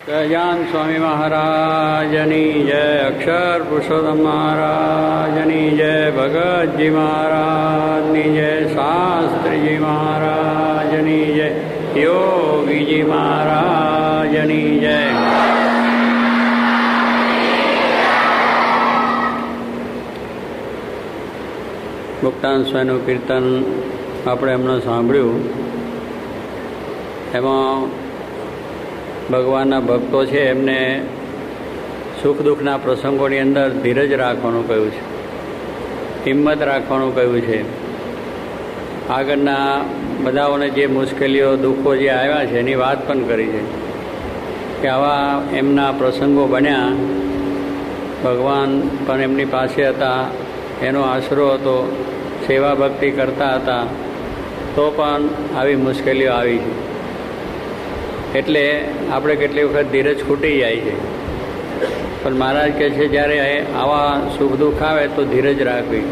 ગજાન સ્વામી મહારાજની જય, અક્ષર પુરુષોત્તમ મહારાજની જય, ભગતજી મહારાજની જય, શાસ્ત્રીજી મહારાજની જય, યોગીજી મહારાજની જય. મુક્તાન સ્વામીનું કીર્તન આપણે હમણાં સાંભળ્યું. એમાં ભગવાનના ભક્તો છે એમને સુખ દુઃખના પ્રસંગોની અંદર ધીરજ રાખવાનું કહ્યું છે, હિંમત રાખવાનું કહ્યું છે. આગળના બધાઓને જે મુશ્કેલીઓ દુઃખો જે આવ્યા છે એની વાત પણ કરી છે કે આવા એમના પ્રસંગો બન્યા, ભગવાન પણ એમની પાસે હતા, એનો આશરો હતો, સેવા ભક્તિ કરતા હતા, તો પણ આવી મુશ્કેલીઓ આવી છે. એટલે આપણે કેટલી વખત ધીરજ ખૂટી જાય છે. પણ મહારાજ કહે છે જ્યારે આવા સુખ દુઃખ આવે તો ધીરજ રાખવી,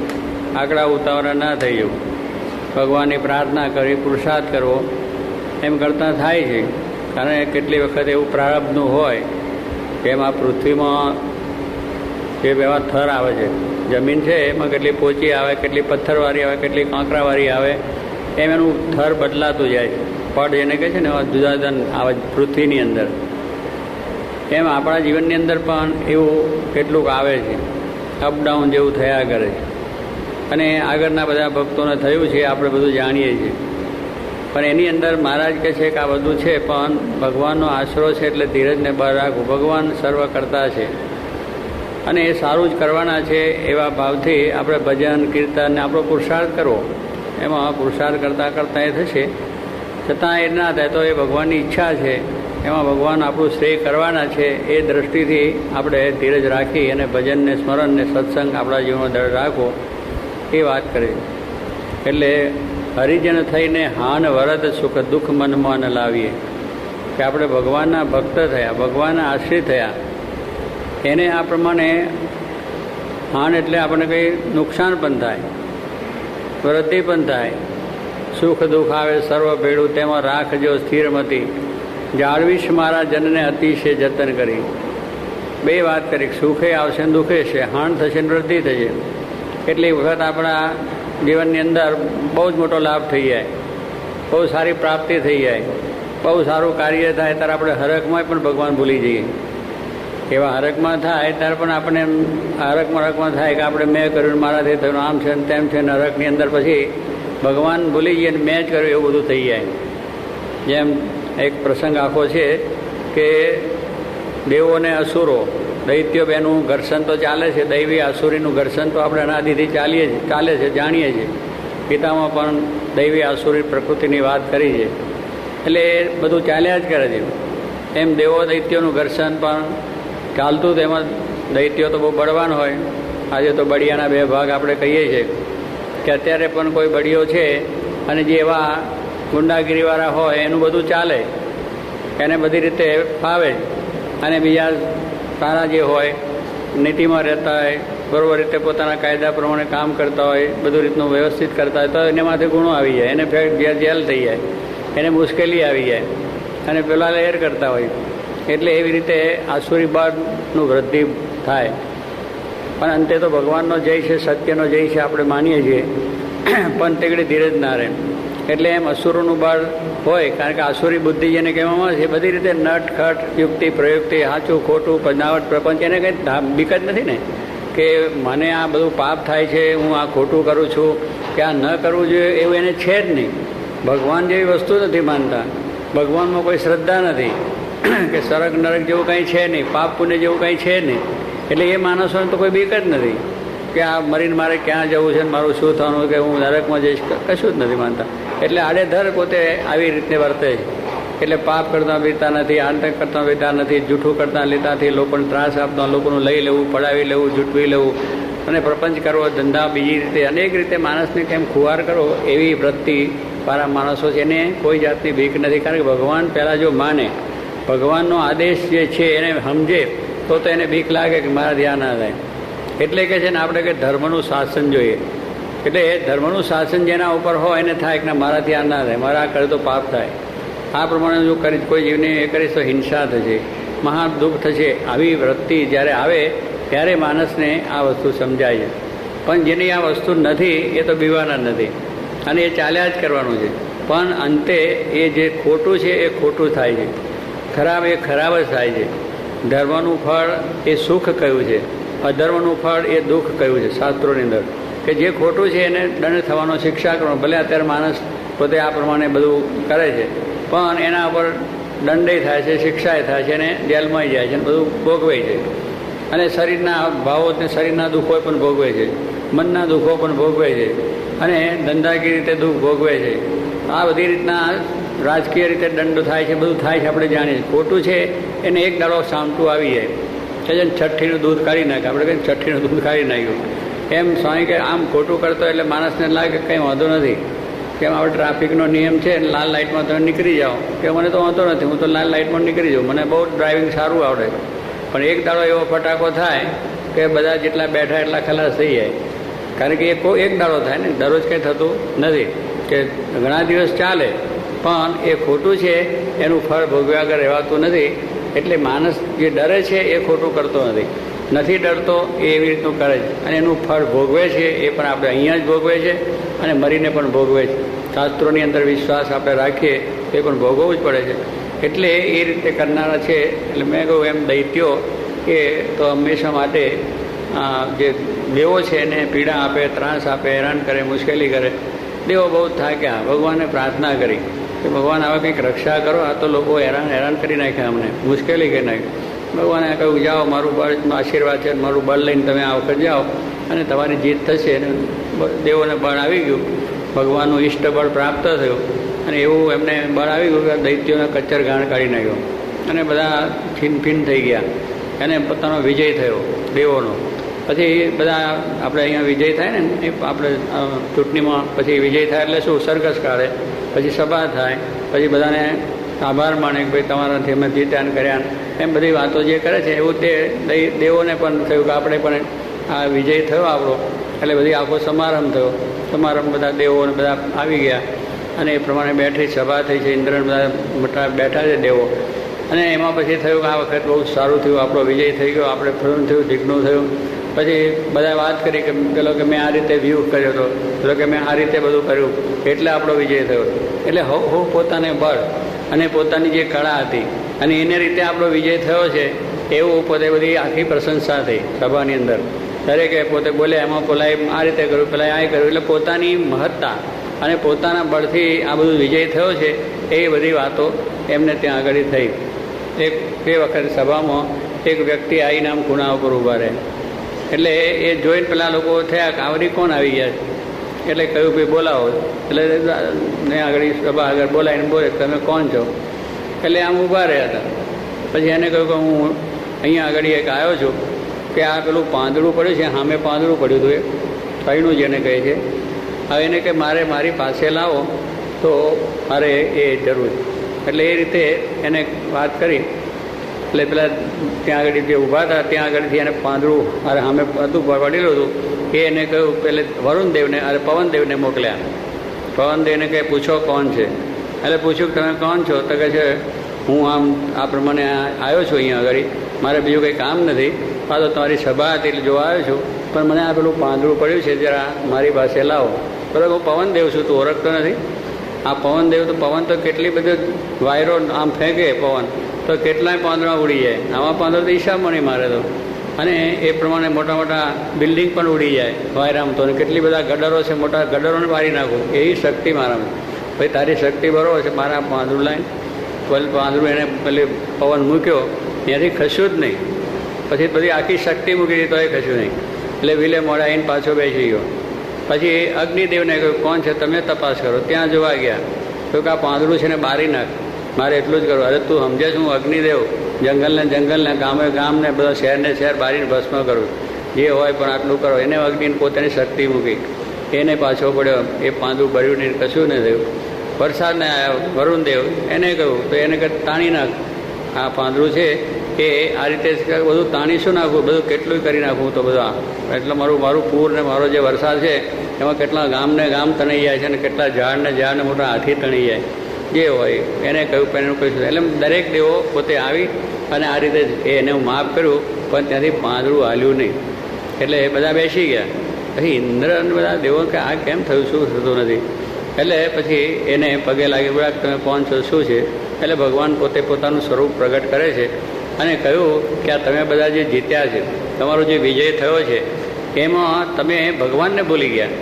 આકડા ઉતાવળા ના થઈ જવું, ભગવાનની પ્રાર્થના કરવી, પુરુષાર્થ કરવો, એમ કરતાં થાય છે. કારણ કેટલી વખત એવું પ્રારબ્ધનું હોય કે એમાં પૃથ્વીમાં જે એવા થર આવે છે, જમીન છે એમાં કેટલી પોચી આવે, કેટલી પથ્થરવાળી આવે, કેટલી કાંકરાવાળી આવે, એમ એનું થર બદલાતું જાય છે. પડ જેને કહે છે ને જુદા જુદા આવે પૃથ્વીની અંદર, એમ આપણા જીવનની અંદર પણ એવું કેટલુંક આવે છે, અપડાઉન જેવું થયા કરે છે. અને આગળના બધા ભક્તોને થયું છે, આપણે બધું જાણીએ છીએ. પણ એની અંદર મહારાજ કહે છે કે આ બધું છે પણ ભગવાનનો આશરો છે એટલે ધીરજને બહાર રાખવું. ભગવાન સર્વ કરતા છે અને એ સારું જ કરવાના છે એવા ભાવથી આપણે ભજન કીર્તન આપણો પુરુષાર્થ કરવો. એમાં પુરુષાર્થ કરતાં કરતાં એ થશે, છતાં એ ના થાય તો એ ભગવાનની ઈચ્છા છે, એમાં ભગવાન આપણું શ્રેય કરવાના છે. એ દૃષ્ટિથી આપણે ધીરજ રાખી અને ભજનને, સ્મરણને, સત્સંગ આપણા જીવનમાં દળ રાખવો, એ વાત કરે. એટલે હરિજન થઈને હાન વરદ સુખ દુઃખ મનમાં ન લાવીએ, કે આપણે ભગવાનના ભક્ત થયા, ભગવાનના આશ્રિત થયા, એને આ પ્રમાણે હાન એટલે આપણને કંઈ નુકસાન પણ થાય, વૃદ્ધિ પણ થાય. સુખ દુઃખ આવે સર્વ ભેળું તેમાં રાખજો સ્થિરમતી, જાળવીશ મારા જનને અતિશય જતન કરી. બે વાત કરી, સુખે આવશે ને દુઃખે છે, હાણ થશે ને વૃદ્ધિ થશે. કેટલી વખત આપણા જીવનની અંદર બહુ જ મોટો લાભ થઈ જાય, બહુ સારી પ્રાપ્તિ થઈ જાય, બહુ સારું કાર્ય થાય, ત્યારે આપણે હરખમાં પણ ભગવાન ભૂલી જઈએ. એવા હરખમાં થાય ત્યારે પણ આપણે હરખમાં થાય કે આપણે મેં કર્યું, મારાથી થયું, આમ છે ને તેમ છે ને, હરખની અંદર પછી ભગવાન ભૂલી જઈએ ને મેં જ કર્યું એવું બધું થઈ જાય. જેમ એક પ્રસંગ આખો છે કે દેવો અને અસુરો, દૈત્યો બેનું ઘર્ષણ તો ચાલે છે, દૈવી આસુરીનું ઘર્ષણ તો આપણે અનાદિથી ચાલે છે, જાણીએ છીએ. ગીતામાં પણ દૈવી આસુરી પ્રકૃતિની વાત કરી છે. એટલે એ બધું ચાલ્યા જ કરે છે. એમ દેવો દૈત્યોનું ઘર્ષણ પણ ચાલતું, તેમાં દૈત્યો તો બહુ બળવાન હોય. આજે તો બળિયાના બે ભાગ આપણે કહીએ છીએ કે અત્યારે પણ કોઈ બળીઓ છે અને જે એવા ગુંડાગીરીવાળા હોય એનું બધું ચાલે, એને બધી રીતે ફાવે. અને બીજા સારા જે હોય, નીતિમાં રહેતા હોય, બરોબર રીતે પોતાના કાયદા પ્રમાણે કામ કરતા હોય, બધું રીતનું વ્યવસ્થિત કરતા હોય, તો એનામાંથી ગુણો આવી જાય, એને જેલ થઈ જાય, એને મુશ્કેલી આવી જાય, અને પેલા લહેર કરતા હોય. એટલે એવી રીતે આસુરી બાદનું વૃદ્ધિ થાય. પણ અંતે તો ભગવાનનો જય છે, સત્યનો જય છે આપણે માનીએ છીએ, પણ તેગડી ધીરજ ના રહે. એટલે એમ અસુરોનું બળ હોય, કારણ કે આસુરી બુદ્ધિ જેને કહેવામાં આવે છે, બધી રીતે નટ ખટ, યુક્તિ પ્રયુક્તિ, સાચું ખોટું, બનાવટ, પ્રપંચ, એને કંઈ બીક જ નથી ને કે મને આ બધું પાપ થાય છે, હું આ ખોટું કરું છું, કે આ ન કરવું જોઈએ એવું એને છે જ નહીં. ભગવાન જેવી વસ્તુ નથી માનતા, ભગવાનમાં કોઈ શ્રદ્ધા નથી, કે સરક નરક જેવું કંઈ છે નહીં, પાપ પુણ્ય જેવું કંઈ છે નહીં. એટલે એ માણસોને તો કોઈ બીક જ નથી કે આ મરીને મારે ક્યાં જવું છે, મારું શું થવાનું, કે હું નરકમાં જઈશ, કશું જ નથી માનતા. એટલે આડેધર પોતે આવી રીતે વર્તે છે. એટલે પાપ કરતાં બીતા નથી, આતંક કરતાં બીતા નથી, જૂઠું કરતાં લેતાથી, લોકોને ત્રાસ આપતા, લોકોનું લઈ લેવું, પડાવી લેવું, જૂટવી લેવું, અને પ્રપંચ કરવો, ધંધા બીજી રીતે અનેક રીતે માણસને કેમ ખુવાર કરો, એવી વૃત્તિવાળા માણસો છે, એને કોઈ જાતની બીક નથી. કારણ કે ભગવાન પહેલાં જો માને, ભગવાનનો આદેશ જે છે એને સમજે, તો એને બીક લાગે કે મારા ધ્યાન ના થાય. એટલે કે છે ને આપણે કે ધર્મનું શાસન જોઈએ. એટલે એ ધર્મનું શાસન જેના ઉપર હોય એને થાય કે મારાથી આ ના થાય, મારા આ કરે તો પાપ થાય. આ પ્રમાણે જો કરી કોઈ જીવને એ કરીશ તો હિંસા થશે. મહા દુઃખ થશે. આવી વૃત્તિ જ્યારે આવે ત્યારે માણસને આ વસ્તુ સમજાય છે. પણ જેની આ વસ્તુ નથી એ તો બીવાના નથી અને એ ચાલ્યા જ કરવાનું છે. પણ અંતે એ જે ખોટું છે એ ખોટું થાય છે, ખરાબ એ ખરાબ જ થાય છે. ધર્મનું ફળ એ સુખ કહ્યું છે, અધર્મનું ફળ એ દુઃખ કહ્યું છે શાસ્ત્રોની અંદર, કે જે ખોટું છે એને દંડ થવાનો, શિક્ષા કરવાનો. ભલે અત્યારે માણસ પોતે આ પ્રમાણે બધું કરે છે પણ એના પર દંડે થાય છે, શિક્ષાએ થાય છે અને જેલમાં જાય છે અને બધું ભોગવે છે. અને શરીરના ભાવો શરીરના દુઃખો પણ ભોગવે છે, મનના દુઃખો પણ ભોગવે છે અને ધંધાકીય રીતે દુઃખ ભોગવે છે. આ બધી રીતના રાજકીય રીતે દંડ થાય છે, બધું થાય છે. આપણે જાણીએ ખોટું છે એને એક દાડો સામટું આવી જાય કે જેને છઠ્ઠીનું દૂધ કાઢી નાખે. આપણે કહીએ છઠ્ઠીનું દૂધ કાઢી નાખ્યું એમ સ્વામી કે આમ ખોટું કરતો એટલે માણસને લાગે કંઈ વાંધો નથી, કેમ આપણે ટ્રાફિકનો નિયમ છે, લાલ લાઇટમાં તમે નીકળી જાઓ, કે મને તો વાંધો નથી, હું તો લાલ લાઇટમાં નીકળી જાઉં, મને બહુ ડ્રાઇવિંગ સારું આવડે. પણ એક દાડો એવો ફટાકો થાય કે બધા જેટલા બેઠા એટલા ખલાસ થઈ જાય. કારણ કે એક દાડો થાય ને, દરરોજ કંઈ થતું નથી, કે ઘણા દિવસ ચાલે પણ એ ખોટું છે એનું ફળ ભોગવ્યા વગર રહેવાતું નથી. એટલે માણસ જે ડરે છે એ ખોટું કરતો નથી ડરતો, એ એવી રીતનું કરે છે અને એનું ફળ ભોગવે છે. એ પણ આપણે અહીંયા જ ભોગવે છે અને મરીને પણ ભોગવે છે. શાસ્ત્રોની અંદર વિશ્વાસ આપણે રાખીએ એ પણ ભોગવવું જ પડે છે. એટલે એ રીતે કરનારા છે. એટલે મેં કહ્યું એમ દૈત્યો એ તો હંમેશા માટે જે દેવો છે એને પીડા આપે, ત્રાસ આપે, હેરાન કરે, મુશ્કેલી કરે. દેવો બહુ થાક્યા, ભગવાનને પ્રાર્થના કરી કે ભગવાન હવે કંઈક રક્ષા કરો, આ તો લોકો હેરાન કરી નાખ્યા, અમને મુશ્કેલી કરી નાખી. ભગવાને કહ્યું જાઓ, મારું બળ આશીર્વાદ છે, મારું બળ લઈને તમે આ વખત જાઓ અને તમારી જીત થશે. અને દેવોને બળ આવી ગયું, ભગવાનનું ઈષ્ટ બળ પ્રાપ્ત થયું અને એવું એમને બળ આવી ગયું કે દૈત્યોને કચ્ચર ઘાણ કાઢી નાખ્યો અને બધા છીનફીન થઈ ગયા. એને પોતાનો વિજય થયો દેવોનો. પછી બધા આપણે અહીંયા વિજય થાય ને, એ આપણે ચૂંટણીમાં પછી વિજય થાય એટલે શું, સરઘસ કાઢે, પછી સભા થાય, પછી બધાને આભાર માને કે ભાઈ તમારાથી અમે જીત્યાન કર્યા, એમ બધી વાતો જે કરે છે. એવું તે દેવોને પણ થયું કે આપણે પણ આ વિજય થયો આપણો, એટલે બધી આખો સમારંભ થયો. સમારંભ બધા દેવોને બધા આવી ગયા અને એ પ્રમાણે બેઠી સભા થઈ છે. ઇન્દ્રને બધા મોટા બેઠા છે દેવો. અને એમાં પછી થયું કે આ વખત બહુ સારું થયું, આપણો વિજય થઈ ગયો, આપણે ફળનું થયું, દીકનું થયું. પછી બધા વાત કરી કે પેલો કે મેં આ રીતે વ્યૂહ કર્યો હતો, પેલો કે મેં આ રીતે બધું કર્યું એટલે આપણો વિજય થયો. એટલે હું પોતાને બળ અને પોતાની જે કળા હતી અને એને રીતે આપણો વિજય થયો છે એવું પોતે બધી આખી પ્રશંસા થઈ સભાની અંદર. દરેકે પોતે બોલે એમાં પેલા આ રીતે કર્યું, પેલા આ કર્યું, એટલે પોતાની મહત્તા અને પોતાના બળથી આ બધું વિજય થયો છે એ બધી વાતો એમને ત્યાં આગળ થઈ. બે વખત સભામાં એક વ્યક્તિ આવીને આમ ખૂણા ઉપર ઊભા રહે. એટલે એ જોઈને પેલા લોકો થયા કે આવરી કોણ આવી ગયા છે, એટલે કહ્યું ભાઈ બોલાવો. એટલે ને આગળ સભા આગળ બોલાવીને બોલે તમે કોણ છો, એટલે આમ ઊભા રહ્યા હતા. પછી એને કહ્યું કે હું અહીંયા આગળ એક આવ્યો છું કે આ પેલું પાંદડું પડ્યું છે, સામે પાંદડું પડ્યું હતું, એ થઈનું જેને કહે છે. હવે એને કે મારી પાસે લાવો તો મારે એ જરૂર છે. એટલે એ રીતે એને વાત કરી. એટલે પેલા ત્યાં આગળ જે ઊભા હતા ત્યાં આગળથી એને પાંદડું અરે સામે હતું વળેલું હતું, એ એને કહ્યું પેલે વરુણદેવને અરે પવનદેવને મોકલ્યા. પવનદેવને કહે પૂછો કોણ છે. એટલે પૂછ્યું તમે કોણ છો, તો કહે છે હું આમ આ પ્રમાણે આવ્યો છું અહીંયા આગળ, મારે બીજું કંઈ કામ નથી, આ તો તમારી સભા હતી એટલે જોવા આવ્યો છું, પણ મને આ પેલું પાંદડું પડ્યું છે જરા મારી પાસે લાવો. બરાબર, હું પવનદેવ છું, તું ઓળખતો નથી? આ પવનદેવ તો પવન તો કેટલી બધી વાયરો આમ ફેંકે પવન તો કેટલાય પાંદડા ઉડી જાય. આવા પાંદડા તો હિસાબમાં નહીં મારે તો. અને એ પ્રમાણે મોટા મોટા બિલ્ડિંગ પણ ઉડી જાય વાયરામાં. તો કેટલી બધા ગડરો છે, મોટા ગડરોને મારી નાખું એવી શક્તિ મારામાં. ભાઈ તારી શક્તિ બરોબર છે, મારા પાંદડું લાઈને પાંદડું એને પેલી પવન મૂક્યો, ત્યાંથી ખસ્યું જ નહીં. પછી બધી આખી શક્તિ મૂકી દીધી તો એ ખસ્યું નહીં. એટલે વિલે મોડા આવીને પાછો બેસી ગયો. પછી અગ્નિદેવને કહ્યું કોણ છે તમે તપાસ કરો. ત્યાં જોવા ગયા તો કે આ પાંદડું છે ને બારી નાખ, મારે એટલું જ કરવું. અરે તું સમજે છું અગ્નિદેવ, જંગલને ગામને બધા શહેરને શહેર બારીને ભસ્મ કરવું, જે હોય પણ આટલું કરો. એને અગ્નિને પોતાની શક્તિ મૂકી, એને પાછો પડ્યો, એ પાંદડું ભર્યું નહીં, કશું નહીં થયું. વરસાદને આવ્યો વરુણદેવ, એને કહ્યું તો એને કહે તાણી નાખ આ પાંદડું છે એ આ રીતે બધું તાણી શું નાખવું, બધું કેટલું કરી નાખવું. તો બધા એટલે મારું પૂર ને મારો જે વરસાદ છે એમાં કેટલા ગામને ગામ તણાઈ જાય છે અને કેટલા ઝાડને મોટા હાથી તણી જાય. જે હોય એને કહ્યું એનું કહીશું. એટલે દરેક દેવો પોતે આવી અને આ રીતે એને હું માફ કર્યું, પણ ત્યાંથી પાંદડું હાલ્યું નહીં. એટલે એ બધા બેસી ગયા. પછી ઇન્દ્ર અને બધા દેવો કે આ કેમ થયું, શું થતું નથી? એટલે પછી એને પગે લાગી બોલ્યા તમે કોણ છો, શું છે? એટલે ભગવાન પોતે પોતાનું સ્વરૂપ પ્રગટ કરે છે અને કહ્યું કે આ તમે બધા જે જીત્યા છે, તમારો જે વિજય થયો છે, એમાં તમે ભગવાનને ભૂલી ગયા,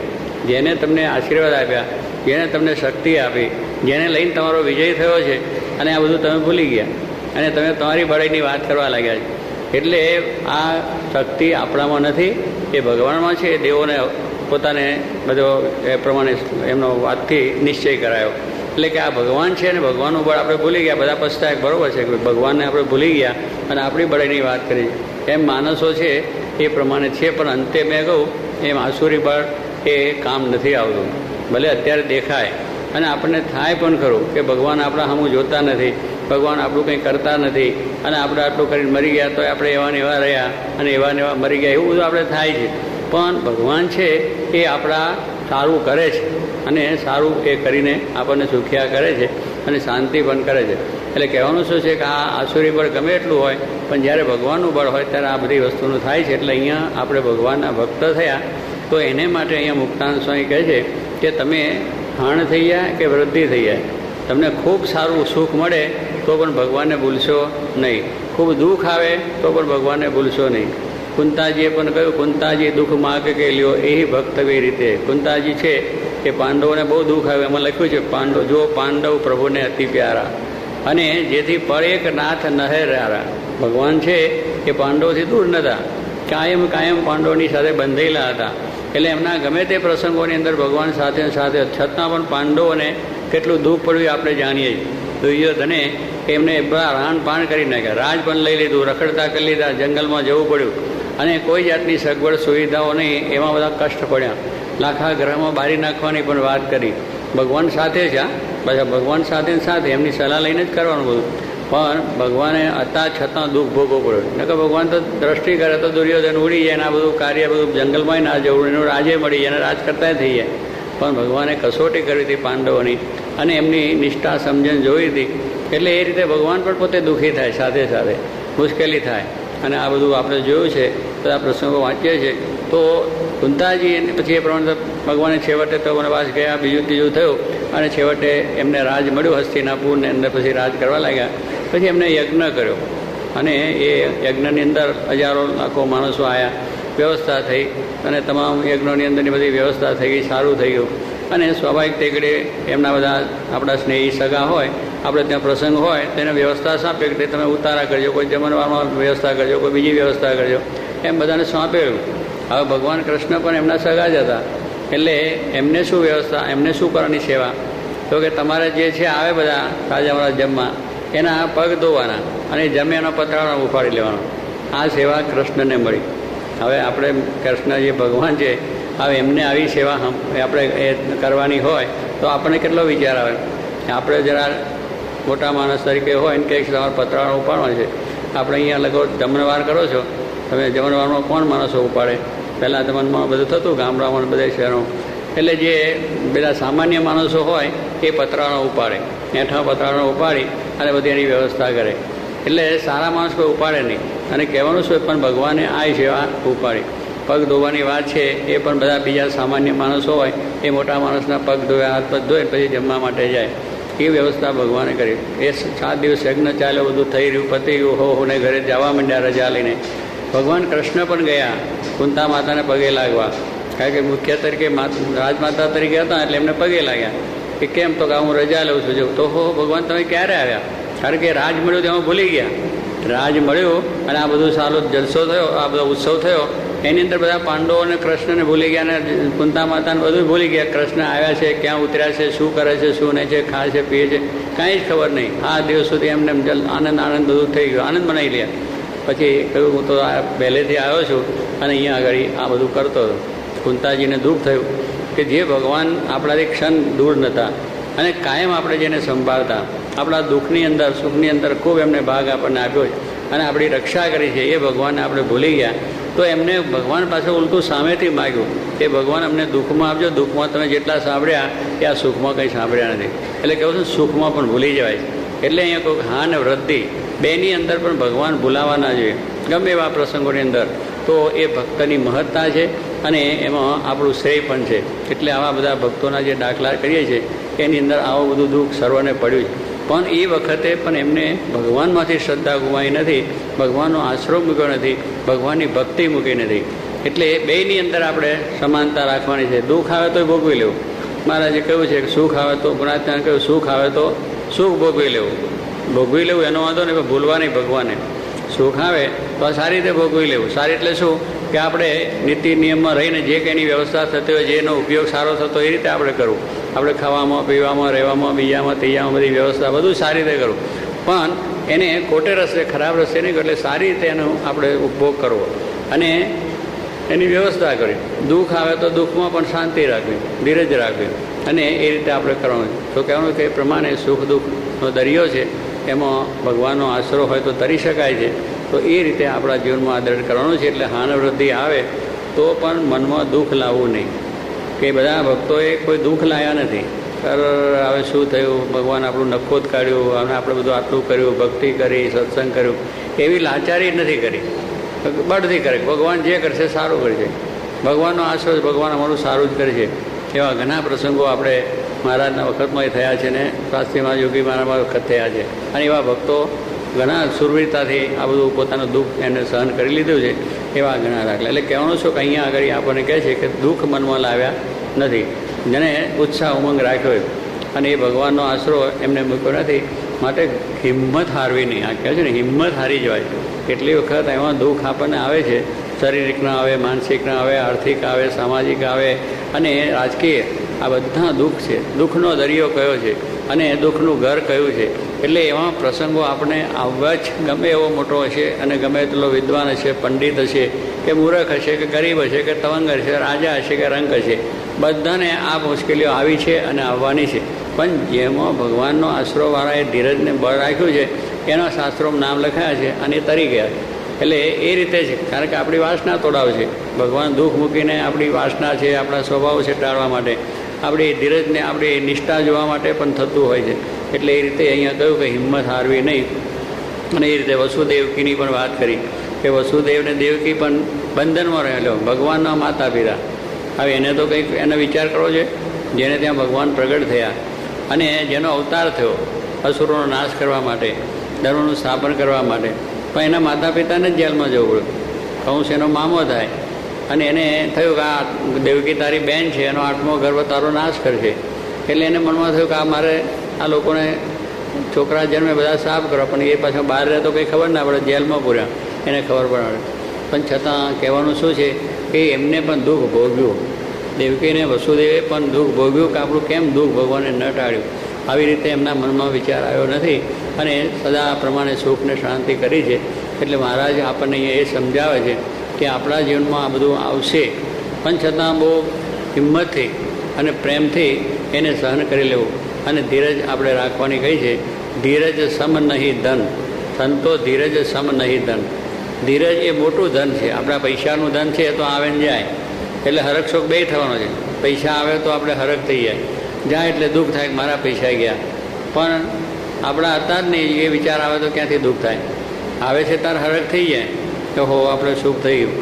જેને તમને આશીર્વાદ આપ્યા, જેને તમને શક્તિ આપી, જેને લઈને તમારો વિજય થયો છે, અને આ બધું તમે ભૂલી ગયા અને તમે તમારી બળાઈની વાત કરવા લાગ્યા છે. એટલે આ શક્તિ આપણામાં નથી, એ ભગવાનમાં છે. દેવોને પોતાને બધો એ પ્રમાણે એમનો વાતથી નિશ્ચય કરાયો. એટલે કે આ ભગવાન છે અને ભગવાનનું બળ આપણે ભૂલી ગયા. બધા પછતાય બરાબર છે કે ભગવાનને આપણે ભૂલી ગયા અને આપણી બળાઈની વાત કરી. એમ માણસો છે એ પ્રમાણે છે, પણ અંતે મેં કહું એમ આસુરી બળ એ કામ નથી આવતું. ભલે અત્યારે દેખાય અને આપણને થાય પણ ખરું કે ભગવાન આપણા સામું જોતા નથી, ભગવાન આપણું કંઈ કરતા નથી, અને આપણે આટલું કરીને મરી ગયા તો આપણે એવા ને એવા રહ્યા અને એવા ને એવા મરી ગયા, એવું બધું આપણે થાય છે. પણ ભગવાન છે એ આપણા સારું કરે છે અને સારું એ કરીને આપણને સુખિયા કરે છે અને શાંતિ પણ કરે છે. એટલે કહેવાનું શું છે કે આ આસુરી બળ ગમે એટલું હોય, પણ જ્યારે ભગવાનનું બળ હોય ત્યારે આ બધી વસ્તુનું થાય છે. એટલે અહીંયા આપણે ભગવાનના ભક્ત થયા તો એને માટે અહીંયા મુક્તાનંદ સ્વામી કહે છે કે તમે હાણ થઈ જાય કે વૃદ્ધિ થઈ જાય, તમને ખૂબ સારું સુખ મળે તો પણ ભગવાનને ભૂલશો નહીં, ખૂબ દુઃખ આવે તો પણ ભગવાનને ભૂલશો નહીં. કુંતાજીએ પણ કહ્યું કુંતાજી દુઃખ માગ કે લ્યો એ ભક્તવી રીતે. કુંતાજી છે એ પાંડવોને બહુ દુઃખ આવ્યું. એમાં લખ્યું છે પાંડવ પ્રભુને અતિ પ્યારા અને જેથી પળેક નાથ નહે રહ્યા. ભગવાન છે એ પાંડવોથી દૂર નહોતા, કાયમ પાંડવોની સાથે બંધાયેલા હતા. એટલે એમના ગમે તે પ્રસંગોની અંદર ભગવાન સાથે છતાં પણ પાંડવોને કેટલું દુઃખ પડ્યું આપણે જાણીએ છીએ. દુર્યોધને એમને બડા રાણપાણ કરી નાખ્યા, રાજ પણ લઈ લીધું, રખડતા કરી લીધા, જંગલમાં જવું પડ્યું અને કોઈ જાતની સગવડ સુવિધાઓ નહીં, એમાં બધા કષ્ટ પડ્યા. લાખા ગ્રહમાં બારી નાખવાની પણ વાત કરી. ભગવાન સાથે છે, પાછા ભગવાન સાથે એમની સલાહ લઈને જ કરવાનું બધું. પણ ભગવાને હતા છતાં દુઃખ ભોગવવું પડ્યું. ન કે ભગવાન તો દ્રષ્ટિ કરે તો દુર્યોધન ઉડી જાય ને આ બધું કાર્ય બધું જંગલમાં ના જવું, એનું રાજે મળી જાય અને રાજ કરતા થઈ જાય. પણ ભગવાને કસોટી કરી હતી પાંડવોની અને એમની નિષ્ઠા સમજણ જોઈ હતી. એટલે એ રીતે ભગવાન પણ પોતે દુઃખી થાય, સાથે મુશ્કેલી થાય. અને આ બધું આપણે જોયું છે, બધા પ્રસંગો વાંચીએ છીએ. તો કુંતાજી પછી એ પ્રમાણે ભગવાને છેવટે તો વનવાસ ગયા, બીજું ત્રીજું થયું અને છેવટે એમને રાજ મળ્યું હસ્તિનાપુરને અંદર. પછી રાજ કરવા લાગ્યા. પછી એમને યજ્ઞ કર્યો અને એ યજ્ઞની અંદર હજારો લાખો માણસો આવ્યા, વ્યવસ્થા થઈ અને તમામ યજ્ઞોની અંદરની બધી વ્યવસ્થા થઈ ગઈ, સારું થઈ ગયું. અને સ્વાભાવિક તેકડે એમના બધા આપણા સ્નેહી સગા હોય, આપણે ત્યાં પ્રસંગ હોય તેને વ્યવસ્થા સાંપે કે તમે ઉતારા કરજો, કોઈ જમણવારમાં વ્યવસ્થા કરજો, કોઈ બીજી વ્યવસ્થા કરજો, એમ બધાને સોંપેલું. હવે ભગવાન કૃષ્ણ પણ એમના સગા જ હતા. એટલે એમને શું વ્યવસ્થા, એમને શું કરવાની સેવા? તો કે તમારે જે છે આવે બધા રાજાવાળા જમવા, એના પગ ધોવાના અને જમે એનો પતરાળો ઉપાડી લેવાનો. આ સેવા કૃષ્ણને મળી. હવે આપણે કૃષ્ણ જે ભગવાન છે, હવે એમને આવી સેવા આપણે એ કરવાની હોય તો આપણને કેટલો વિચાર આવે. આપણે જરા મોટા માણસ તરીકે હોય ને કંઈક તમારે પતરાળો ઉપાડવાનો છે, આપણે અહીંયા લગભગ જમણવાર કરો છો, તમે જમણવારમાં કોણ માણસો ઉપાડે? પહેલાં જમણમાં બધું થતું ગામડામાં બધા શહેરો. એટલે જે બધા સામાન્ય માણસો હોય એ પતરાળો ઉપાડે, હેઠા પતરાળો ઉપાડી અને બધી એની વ્યવસ્થા કરે. એટલે સારા માણસ કોઈ ઉપાડે નહીં. અને કહેવાનું શું, પણ ભગવાને આ સેવા ઉપાડી. પગ ધોવાની વાત છે એ પણ બધા બીજા સામાન્ય માણસો હોય એ મોટા માણસના પગ ધોયા, હાથ પગ ધોઈને પછી જમવા માટે જાય. એ વ્યવસ્થા ભગવાને કરી. એ 7 દિવસ યજ્ઞ ચાલ્યો, બધું થઈ રહ્યું, પતી ગયું, હોને ઘરે જવા માંડ્યા રજા લઈને. ભગવાન કૃષ્ણ પણ ગયા કુંતા માતાને પગે લાગવા, કારણ કે મુખ્ય તરીકે રાજમાતા તરીકે હતા એટલે એમને પગે લાગ્યા. કે કેમ? તો કે હું રજા લઉં છું. તો ભગવાન તમે ક્યારે આવ્યા? કારણ કે રાજ મળ્યું તેમાં ભૂલી ગયા. રાજ મળ્યું અને આ બધું સારું જલસો થયો, આ બધો ઉત્સવ થયો, એની અંદર બધા પાંડવો અને કૃષ્ણને ભૂલી ગયા અને કુંતા માતાને બધું ભૂલી ગયા. કૃષ્ણ આવ્યા છે, ક્યાં ઉતર્યા છે, શું કરે છે, શું નહીં છે, ખાય છે, પીએ છે, કાંઈ જ ખબર નહીં. આ દિવસ સુધી એમને આનંદ બધું થઈ ગયું, આનંદ બનાવી લે. પછી કહ્યું હું તો આ પહેલેથી આવ્યો છું અને અહીંયા આગળ આ બધું કરતો હતો. કુંતાજીને દુઃખ થયું કે જે ભગવાન આપણાથી ક્ષણ દૂર નહોતા અને કાયમ આપણે જેને સંભાળતા, આપણા દુઃખની અંદર સુખની અંદર ખૂબ એમને ભાગ આપણને આપ્યો છે અને આપણી રક્ષા કરી છે, એ ભગવાનને આપણે ભૂલી ગયા. તો એમને ભગવાન પાસે ઉલટું સામેથી માગ્યું કે ભગવાન અમને દુઃખમાં આપજો, દુઃખમાં તમે જેટલા સાંભળ્યા એ આ સુખમાં કંઈ સાંભળ્યા નથી. એટલે કહું છું સુખમાં પણ ભૂલી જવાય. એટલે અહીંયા કહું હા ને વૃદ્ધિ બેની અંદર પણ ભગવાન ભૂલાવા ના જોઈએ ગમે એવા પ્રસંગોની અંદર. તો એ ભક્તની મહત્તા છે અને એમાં આપણું શ્રેય પણ છે. એટલે આવા બધા ભક્તોના જે દાખલા કરીએ છીએ એની અંદર આવું બધું દુઃખ સર્વને પડ્યું છે. પણ એ વખતે પણ એમને ભગવાનમાંથી શ્રદ્ધા ગુમાવી નથી, ભગવાનનો આશરો મૂક્યો નથી, ભગવાનની ભક્તિ મૂકી નથી. એટલે બેયની અંદર આપણે સમાનતા રાખવાની છે. દુઃખ આવે તો ભોગવી લેવું. મહારાજે કહ્યું છે કે સુખ આવે તો ગુણાત્માને કહ્યું સુખ આવે તો સુખ ભોગવી લેવું. ભોગવી લેવું એનો વાંધો નહીં, ભૂલવા નહીં ભગવાને. સુખ આવે તો આ સારી રીતે ભોગવી લેવું. સારી એટલે શું કે આપણે નીતિ નિયમમાં રહીને જે કંઈની વ્યવસ્થા થતી હોય, જેનો ઉપયોગ સારો થતો એ રીતે આપણે કરવું. આપણે ખાવામાં, પીવામાં, રહેવામાં, બીજામાં, ત્રીજામાં બધી વ્યવસ્થા બધું સારી રીતે કરવું. પણ એને ખોટે રસ્તે, ખરાબ રસ્તે નહીં, એટલે સારી રીતે એનો આપણે ઉપભોગ કરવો અને એની વ્યવસ્થા કરવી. દુઃખ આવે તો દુઃખમાં પણ શાંતિ રાખવી, ધીરજ રાખવી અને એ રીતે આપણે કરવાનું. તો કહેવાનું કે એ પ્રમાણે સુખ દુઃખનો દરિયો છે, એમાં ભગવાનનો આશરો હોય તો તરી શકાય છે. તો એ રીતે આપણા જીવનમાં આદર કરવાનું છે. એટલે હાન વૃદ્ધિ આવે તો પણ મનમાં દુઃખ લાવવું નહીં. કે બધા ભક્તોએ કોઈ દુઃખ લાવ્યા નથી. હવે શું થયું, ભગવાન આપણું નખોદ કાઢ્યું અને આપણે બધું આટલું કર્યું, ભક્તિ કરી, સત્સંગ કર્યું, એવી લાચારી નથી કરી. બળથી કરે. ભગવાન જે કરશે સારું કરશે. ભગવાનનો આશરો, ભગવાન અમારું સારું જ કરે છે. એવા ઘણા પ્રસંગો આપણે મહારાજના વખતમાં થયા છે ને શાસ્ત્રીમાં યોગી મહારાજના વખત થયા છે. અને એવા ભક્તો ઘણા સુરવીરતાથી આ બધું પોતાનું દુઃખ એને સહન કરી લીધું છે. એવા ઘણા દાખલા. એટલે કહેવાનું છું કે અહીંયા આગળ આપણને કહે છે કે દુઃખ મનમાં લાવ્યા નથી. જેને ઉત્સાહ ઉમંગ રાખ્યો અને એ ભગવાનનો આશરો એમને મૂક્યો નથી. માટે હિંમત હારવી નહીં. આ કહે છે ને હિંમત હારી જવાય. કેટલી વખત એમાં દુઃખ આપણને આવે છે. શારીરિકના આવે, માનસિકના આવે, આર્થિક આવે, સામાજિક આવે અને રાજકીય. આ બધા દુઃખ છે. દુઃખનો દરિયો કયો છે અને દુઃખનું ઘર કયું છે. એટલે એવા પ્રસંગો આપણે આવવા જ, ગમે એવો મોટો હશે અને ગમે એટલો વિદ્વાન હશે, પંડિત હશે કે મૂર્ખ હશે કે ગરીબ હશે કે તવંગ હશે, રાજા હશે કે રંક હશે, બધાને આ મુશ્કેલીઓ આવી છે અને આવવાની છે. પણ જેમાં ભગવાનનો આશરોવાળાએ ધીરજને બળ રાખ્યું છે એના શાસ્ત્રોમાં નામ લખાયા છે અને એ તરી ગયા છે. એટલે એ રીતે છે. કારણ કે આપણી વાસના તોડાવશે. ભગવાન દુઃખ મૂકીને આપણી વાસના છે, આપણા સ્વભાવ છે ટાળવા માટે, આપણી ધીરજને, આપણી નિષ્ઠા જોવા માટે પણ થતું હોય છે. એટલે એ રીતે અહીંયા કહ્યું કે હિંમત હારવી નહીં. અને એ રીતે વસુદેવકીની પણ વાત કરી કે વસુદેવને દેવકી પણ બંધનમાં રહેલો, ભગવાનના માતા પિતા. હવે એને તો કંઈક એનો વિચાર કરવો છે. જેને ત્યાં ભગવાન પ્રગટ થયા અને જેનો અવતાર થયો અસુરોનો નાશ કરવા માટે, ધર્મનું સ્થાપન કરવા માટે, પણ એના માતા પિતાને જ જેલમાં જવું પડ્યું. કંસ એનો મામો થાય અને એને થયું કે આ દેવકી તારી બેન છે, એનો 8મો ગર્ભ તારો નાશ કરશે. એટલે એને મનમાં થયું કે આ મારે આ લોકોને છોકરા જન્મે બધા સાફ કરવા, પણ એ પાછા બહાર રહે તો કંઈ ખબર ના પડે, જેલમાં પૂર્યા એને ખબર પડે. પણ છતાં કહેવાનું શું છે કે એમને પણ દુઃખ ભોગ્યું. દેવકીને વસુદેવે પણ દુઃખ ભોગ્યું કે આપણું કેમ દુઃખ ભગવાને ન ટાળ્યું. આવી રીતે એમના મનમાં વિચાર આવ્યો નથી અને સદા પ્રમાણે સુખને શાંતિ કરી છે. એટલે મહારાજ આપણને અહીંયા એ સમજાવે છે કે આપણા જીવનમાં આ બધું આવશે, પણ છતાં બહુ હિંમતથી અને પ્રેમથી એને સહન કરી લેવું અને ધીરજ આપણે રાખવાની કહી છે. ધીરજ સમ નહીં ધન, સંતો ધીરજ સમ નહીં ધન. ધીરજ એ મોટું ધન છે. આપણા પૈસાનું ધન છે એ તો આવે ને જાય, એટલે હરખ શોખ બે થવાનો છે. પૈસા આવે તો આપણે હરખ થઈ જાય એટલે દુઃખ થાય કે મારા પૈસા ગયા. પણ આપણા હતા જ નહીં, એ વિચાર આવે તો ક્યાંથી દુઃખ થાય. આવે છે તારે હરખ થઈ જાય કે હો આપણે સુખ થઈ ગયું,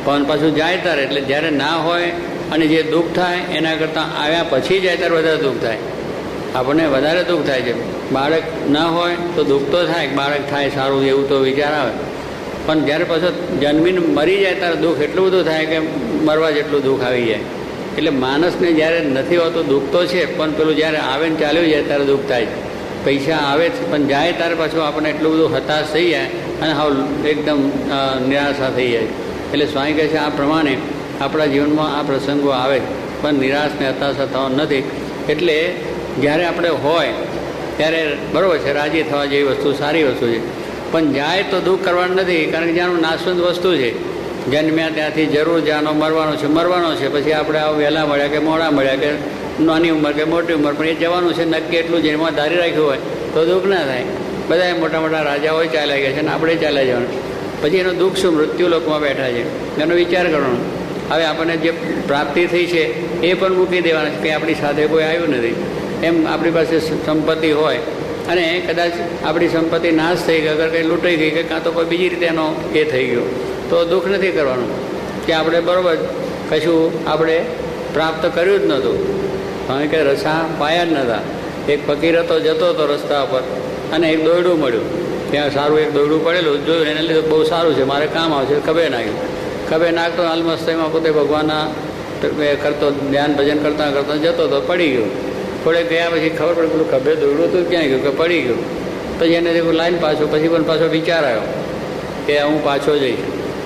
પણ પાછું જાય તારે એટલે જ્યારે ના હોય અને જે દુઃખ થાય એના કરતાં આવ્યા પછી જાય ત્યારે વધારે દુઃખ થાય. આપણને વધારે દુઃખ થાય છે. બાળક ના હોય તો દુઃખ તો થાય, બાળક થાય સારું એવું તો વિચાર આવે, પણ જ્યારે પાછો જન્મીને મરી જાય ત્યારે દુઃખ એટલું બધું થાય કે મરવા જેટલું દુઃખ આવી જાય. એટલે માણસને જ્યારે નથી હોતું દુઃખ તો છે, પણ પેલું જ્યારે આવે ને ચાલ્યું જાય ત્યારે દુઃખ થાય છે. પૈસા આવે છે પણ જાય ત્યારે પાછું આપણને એટલું બધું હતાશ થઈ જાય અને હાવ એકદમ નિરાશા થઈ જાય. એટલે સ્વામી કહે છે આ પ્રમાણે આપણા જીવનમાં આ પ્રસંગો આવે પણ નિરાશ ને હતાશા થવા નથી. એટલે જ્યારે આપણે હોય ત્યારે બરાબર છે, રાજી થવા જેવી વસ્તુ સારી વસ્તુ છે, પણ જાય તો દુઃખ કરવાનું નથી. કારણ કે જ્યાંનું નાશવંત વસ્તુ છે, જન્મ્યા ત્યાંથી જરૂર જ્યાંનો મરવાનો છે. પછી આપણે આવું વહેલા મળ્યા કે મોડા મળ્યા કે નાની ઉંમર કે મોટી ઉંમર, પણ એ જવાનું છે નક્કી એટલું જેમાં ધારી રાખ્યું હોય તો દુઃખ ના થાય. બધા મોટા મોટા રાજાઓ ચાલ્યા ગયા છે ને આપણે ચાલ્યા જવાનું. પછી એનું દુઃખ શું? મૃત્યુલોકમાં બેઠા છે, એનો વિચાર કરવાનો. હવે આપણને જે પ્રાપ્તિ થઈ છે એ પણ મૂકી દેવાના છે, કંઈ આપણી સાથે કોઈ આવ્યું નથી. એમ આપણી પાસે સંપત્તિ હોય અને કદાચ આપણી સંપત્તિ નાશ થઈ ગઈ, અગર કંઈ લૂંટાઈ ગઈ કે કાં તો કોઈ બીજી રીતે એનો એ થઈ ગયો, તો દુઃખ નથી કરવાનું કે આપણે બરાબર કશું આપણે પ્રાપ્ત કર્યું જ નહોતું, કારણ કે રસા પાયા જ નહોતા. એક ફકીર હતો, જતો હતો રસ્તા પર અને એક દોરડું મળ્યું. ત્યાં સારું એક દોરડું પડેલું જોયું, એને લીધે બહુ સારું છે, મારે કામ આવશે. ખભે નાખ્યું. ખભે નાખતો અલમસ્તમાં પોતે ભગવાનના કરતો ધ્યાન ભજન કરતાં કરતાં જતો હતો, પડી ગયો. થોડે ગયા પછી ખબર પડી પેલું ખભે દોરડું હતું ક્યાં ગયું કે પડી ગયું. પછી એને જેવું લાઈન પાછો, પછી પણ પાછો વિચાર આવ્યો કે હું પાછો જઈશ.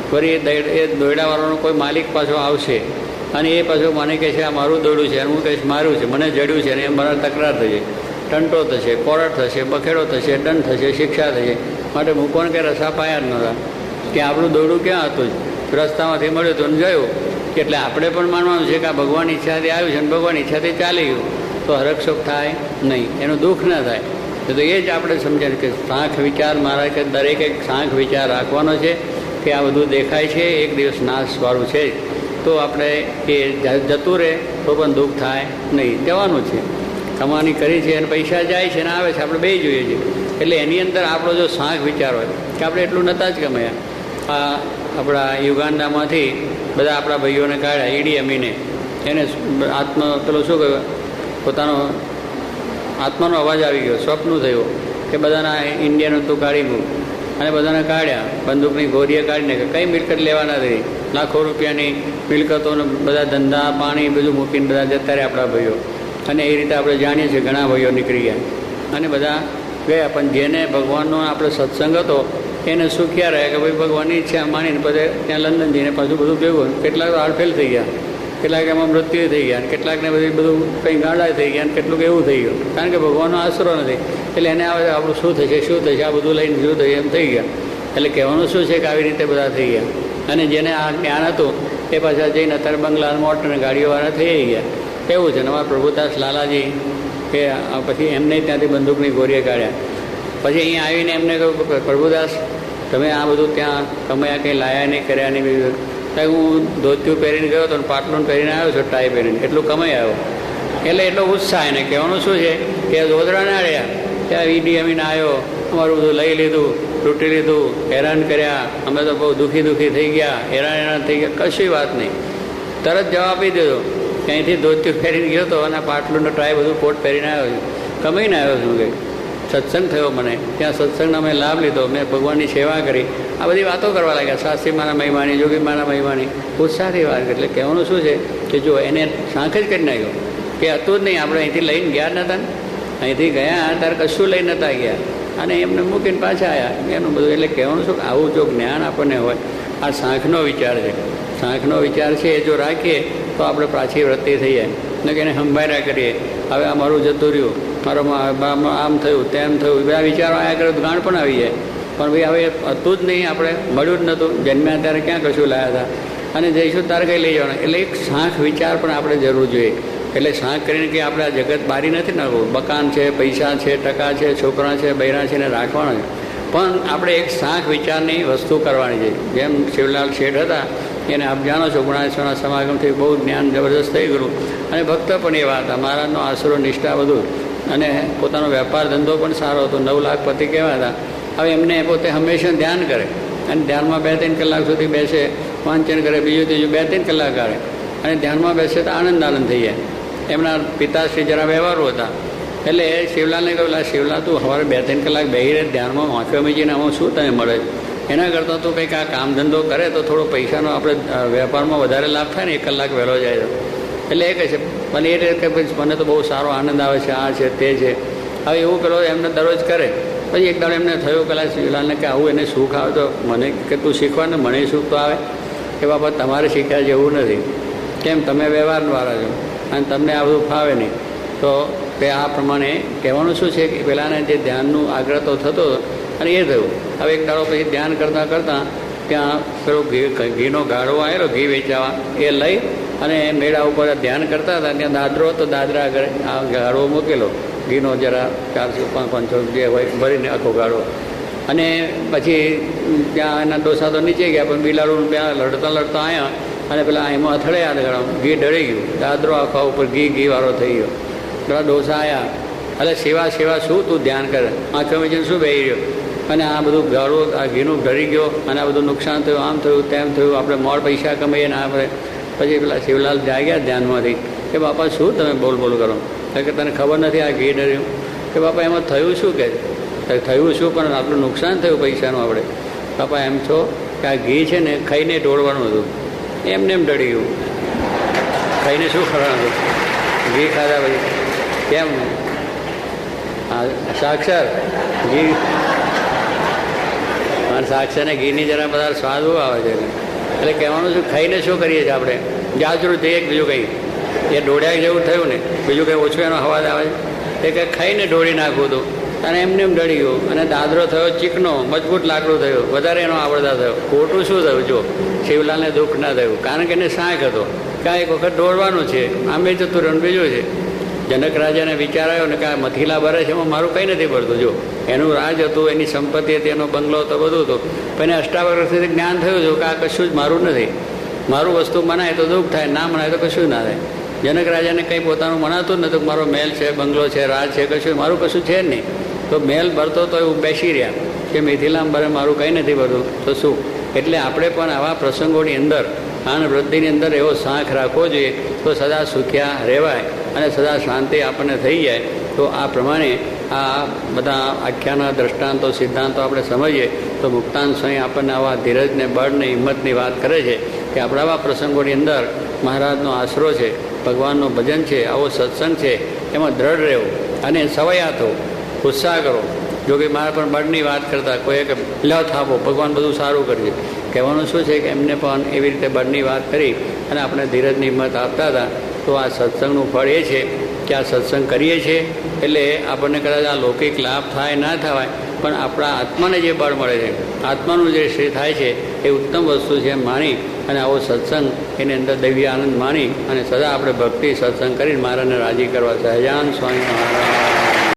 ફરી એ દોરડાવાળાનો કોઈ માલિક પાછો આવશે અને એ પાછું મને કહે છે આ મારું દોરડું છે અને હું કહીશ મારું છે, મને જડ્યું છે અને એમ મારા તકરાર થશે, ટંટો થશે, કોરટ થશે, બખેડો થશે, દંડ થશે, શિક્ષા થશે. માટે મૂકવાનું કે રસા પાયા જ નહોતા કે આપણું દોરડું ક્યાં હતું જ, રસ્તામાંથી મળ્યું હતું અને ગયું. એટલે આપણે પણ માનવાનું છે કે આ ભગવાન ઈચ્છાથી આવ્યું છે અને ભગવાન ઈચ્છાથી ચાલી ગયું, તો હરકશોક થાય નહીં, એનું દુઃખ ના થાય. તો એ જ આપણે સમજાય કે સાંખ વિચાર મારા કે દરેકે સાંખ વિચાર રાખવાનો છે કે આ બધું દેખાય છે એક દિવસ નાશવાળું છે, તો આપણે એ જતું રહે તો પણ દુઃખ થાય નહીં. જવાનું છે, કમાણી કરી છે અને પૈસા જાય છે અને આવે છે, આપણે બે જોઈએ છીએ. એટલે એની અંદર આપણો જો સાંખ વિચાર હોય કે આપણે એટલું નહોતા જ કમાયા. આ આપણા યુગાન્ડામાંથી બધા આપણા ભાઈઓને કાઢ્યા, ઈડી અમીને, એને પેલું શું કહ્યું, પોતાનો આત્માનો અવાજ આવી ગયો, સ્વપ્ન થયું કે બધાના ઇન્ડિયન તું કાઢી મૂક, અને બધાને કાઢ્યા, બંદૂકની ગોરીએ કાઢીને કે કંઈ મિલકત લેવાના નથી, લાખો રૂપિયાની મિલકતોને બધા ધંધા પાણી બધું મૂકીને બધા જતા રહ્યા આપણા ભાઈઓ. અને એ રીતે આપણે જાણીએ છીએ ઘણા ભાઈઓ નીકળી ગયા અને બધા ગયા. પણ જેને ભગવાનનો આપણે સત્સંગ હતો એને સુખ્યા રહ્યા કે ભાઈ ભગવાનની ઈચ્છા માનીને પછી ત્યાં લંડન જઈને પાછું બધું ભેગું. કેટલાક તો હાર્ટ ફેલ થઈ ગયા, કેટલાક એમાં મૃત્યુ થઈ ગયા, કેટલાકને બધું કંઈ ગાળા થઈ ગયા, અને કેટલુંક એવું થઈ ગયું, કારણ કે ભગવાનનો આશરો નથી. એટલે એને આવે આપણું શું થશે શું થશે, આ બધું લઈને શું થશે એમ થઈ ગયા. એટલે કહેવાનું શું છે કે આવી રીતે બધા થઈ ગયા. અને જેને આ જ્ઞાન હતું એ પાછા જઈને અત્યારે બંગલા મોટરને ગાડીઓવાળા થઈ ગયા. એવું છે. અમારા પ્રભુદાસ લાલાજી કે પછી એમને ત્યાંથી બંદૂકની ગોરીએ કાઢ્યા. પછી અહીંયા આવીને એમને કહ્યું પ્રભુદાસ તમે આ બધું ત્યાં કમાયા કંઈ લાયા નહીં, કર્યા નહીં. બીજું હું ધોતિયું પહેરીને ગયો હતો ને પાટલું પહેરીને આવ્યો છું, ટાઈ પહેરીને, એટલું કમાઈ આવ્યો. એટલે એટલો ઉત્સાહ એને કહેવાનું શું છે કે ગોધરા ના રહ્યા, ત્યાં ઈડી અમીને આવ્યો, અમારું બધું લઈ લીધું, લૂંટી લીધું, હેરાન કર્યા, અમે તો બહુ દુઃખી થઈ ગયા, હેરાન થઈ ગયા. કશી વાત નહીં, તરત જવાબ આપી દીધો. ત્યાંથી ધોતિયું પહેરીને ગયો હતો અને પાટલું ટાઈ બધું કોટ પહેરીને આવ્યો છું, કમાઈને આવ્યો છું. કે સત્સંગ થયો મને, ત્યાં સત્સંગનો મેં લાભ લીધો, મેં ભગવાનની સેવા કરી, આ બધી વાતો કરવા લાગ્યા. શાસ્ત્રી મારા મહિમાની, જોગી મારા મહિમાની, ઉત્સાહથી વાત કરી. એટલે કહેવાનું શું છે કે જો એને સાંખ જ કરી નાખ્યો કે હતું જ નહીં, આપણે અહીંથી લઈને ગયા નહોતા ને, અહીંથી ગયા ત્યારે કશું લઈને નહોતા ગયા અને એમને મૂકીને પાછા આવ્યા એનું બધું. એટલે કહેવાનું શું કે આવું જો જ્ઞાન આપણને હોય, આ સાંખનો વિચાર છે, સાંખનો વિચાર છે એ જો રાખીએ તો આપણે પાછી વૃત્તિ થઈ જાય ને કે એને સંભાળ્યા કરીએ. હવે આ મારું જતું રહ્યું, મારો આમ થયું તેમ થયું, બધા વિચારો આવ્યા કરે તો ગાણ પણ આવી જાય. પણ ભાઈ હવે હતું જ નહીં, આપણે મળ્યું જ નહોતું, જન્મ્યા ત્યારે ક્યાં કશું લાવ્યા હતા અને જઈશું તારે કંઈ લઈ જવાના. એટલે એક સાંખ વિચાર પણ આપણે જરૂર જોઈએ. એટલે સાંખ કરીને કે આપણે આ જગત બારી નથી નાખવું, મકાન છે, પૈસા છે, ટકા છે, છોકરા છે, બૈરા છે, એને રાખવાના છે. પણ આપણે એક સાંખ વિચારની વસ્તુ કરવાની છે. જેમ શિવલાલ શેઠ હતા, એને આપ જાણો છો, ગુણાશ્વરના સમાગમથી બહુ જ્ઞાન જબરદસ્ત થઈ ગયું અને ભક્ત પણ એવા હતા, મહારાજનો આશરો નિષ્ઠા બધું, અને પોતાનો વેપાર ધંધો પણ સારો હતો, 9 લાખ પતિ કહેવા હતા. હવે એમને પોતે હંમેશા ધ્યાન કરે અને ધ્યાનમાં 2-3 કલાક સુધી બેસે, વાંચન કરે, બીજું ત્રીજું 2-3 કલાક કરે અને ધ્યાનમાં બેસે તો આનંદ થઈ જાય. એમના પિતાશ્રી જરા વ્યવહારુ હતા. એટલે શિવલાલને કહ્યું, શિવલાલ તું સવારે 2-3 કલાક બેસી રહે ધ્યાનમાં, વાંચવા મીજીને આમાં શું તને મળે? એના કરતાં તું કંઈક આ કામ ધંધો કરે તો થોડો પૈસાનો આપણે વેપારમાં વધારે લાભ થાય ને, 1 કલાક વહેલો જાય તો. એટલે એ કહે છે પણ એ રીતે કે મને તો બહુ સારો આનંદ આવે છે, આ છે તે છે. હવે એવું પેલો એમને દરરોજ કરે. પછી એક દાડો એમને થયું કે શિવલાલને કે આવું એને સુખ આવે તો મને કે તું શીખવા ને, મને સુખ તો આવે. એ બાબત તમારે શીખ્યા જેવું નથી. કેમ તમે વ્યવહારવાળા છો અને તમને આ બધું ફાવે નહીં. તો તે આ પ્રમાણે કહેવાનું શું છે કે પહેલાંને જે ધ્યાનનું આગ્રહ તો થતો અને એ થયું. હવે એક દાડો પછી ધ્યાન કરતાં કરતાં ત્યાં પેલો ઘીનો ગાળો આવેલો, ઘી વેચાવા, એ લઈ અને મેળા ઉપર ધ્યાન કરતા હતા. ત્યાં દાદરો હતો, દાદરા આગળ આ ગાળો મૂકેલો ઘીનો, જરા 400-500 જે હોય ભરીને આખો ગાળો. અને પછી ત્યાં એના ડોસા તો નીચે ગયા, પણ બિલાડું ત્યાં લડતા લડતા આવ્યા અને પેલા એમાં અથડાયા ગળા, ઘી ઢળી ગયું, દાદરો આખા ઉપર ઘીવાળો થઈ ગયો. પેલા ડોસા આવ્યા, એટલે સેવા શું તું ધ્યાન કરે, આંખો મીચીને શું બેસી રહ્યો, અને આ બધું ગાળું આ ઘીનું ઢળી ગયો અને આ બધું નુકસાન થયું, આમ થયું તેમ થયું, આપણે મોડ પૈસા કમાઈએ ને આપણે. પછી પેલા શિવલાલ જાગ્યા ધ્યાનમાંથી કે બાપા શું તમે બોલ કરો, કે તને ખબર નથી આ ઘી ડર્યું, કે બાપા એમાં થયું શું, કે થયું શું પણ આટલું નુકસાન થયું પૈસાનું આપણે. બાપા એમ છો કે આ ઘી છે ને ખાઈને ઢોળવાનું હતું, એમને એમ ઢળી ગયું, ખાઈને શું કરવાનું હતું, ઘી ખાધા પછી કેમ સાક્ષર ઘી અને સાક્ષર ને ઘીની જરા બધા સ્વાદ બહુ આવે છે. એટલે કહેવાનું શું, ખાઈને શું કરીએ છીએ આપણે, જાજરૂ તે એક બીજું કંઈ એ ઢોળ્યા જેવું થયું ને, બીજું કંઈ ઓછું એનો અવાજ આવે છે, એ કંઈ ખાઈને ઢોળી નાખવું હતું અને એમને એમ ઢળી ગયું અને દાદરો થયો ચીકણો, મજબૂત લાકડું થયું, વધારે એનો આવડતા થયો. ખોટું શું થયું, જો શિવલાલને દુઃખ ના થયું, કારણ કે એને શાંક હતો કે આ એક વખત દોડવાનું છે, આમે જતું રહ્યું. બીજું છે જનક રાજાને વિચાર આવ્યો ને કે આ મથીલા ભરે છે એમાં મારું કંઈ નથી પડતું. જો એનું રાજ હતું, એની સંપત્તિ હતી, એનો બંગલો હતો, બધું હતું, પણ એને અષ્ટાવક્રથી જ્ઞાન થયું હતું કે આ કશું જ મારું નથી, મારું વસ્તુ મનાય તો દુઃખ થાય, ના મનાય તો કશું ના થાય. જનક રાજાને કંઈ પોતાનું મનાતું જ નહોતું, મારો મહેલ છે, બંગલો છે, રાજ છે, કશું મારું કશું છે જ નહીં. તો મહેલ ભરતો તો એવું બેસી રહ્યા કે મિથિલામાં ભરે મારું કંઈ નથી ભરતું તો શું. એટલે આપણે પણ આવા પ્રસંગોની અંદર આનંદ વૃદ્ધિની અંદર એવો સાંખ રાખવો જોઈએ તો સદા સુખ્યા રહેવાય અને સદા શાંતિ આપણને થઈ જાય. તો આ પ્રમાણે આ બધા આખ્યાના દ્રષ્ટાંતો સિદ્ધાંતો આપણે સમજીએ તો મુક્તાન સ્વામી આપણને આવા ધીરજને બળને હિંમતની વાત કરે છે કે આપણા આવા પ્રસંગોની અંદર મહારાજનો આશરો છે, ભગવાનનું ભજન છે, આવો સત્સંગ છે, એમાં દ્રઢ રહેવું અને સવયા થવું, ઉત્સાહ કરો. જો કે મારા પણ બળની વાત કરતા કોઈ કે લ થાપો ભગવાન બધું સારું કરજે, કહેવાનું શું છે કે એમને પણ એવી રીતે બળની વાત કરી અને આપણે ધીરજની હિંમત આપતા હતા. તો આ સત્સંગનું ફળ એ છે કે આ સત્સંગ કરીએ છીએ એટલે આપણને કદાચ આ લૌકિક લાભ થાય ના થવાય, પણ આપણા આત્માને જે બળ મળે છે, આત્માનું જે શ્રી થાય છે એ ઉત્તમ વસ્તુ છે માની અને આવો સત્સંગ એની અંદર દૈવી આનંદ માની અને સદા આપણે ભક્તિ સત્સંગ કરીને મારાને રાજી કરવા. સહજાન સ્વામી મહારાજ.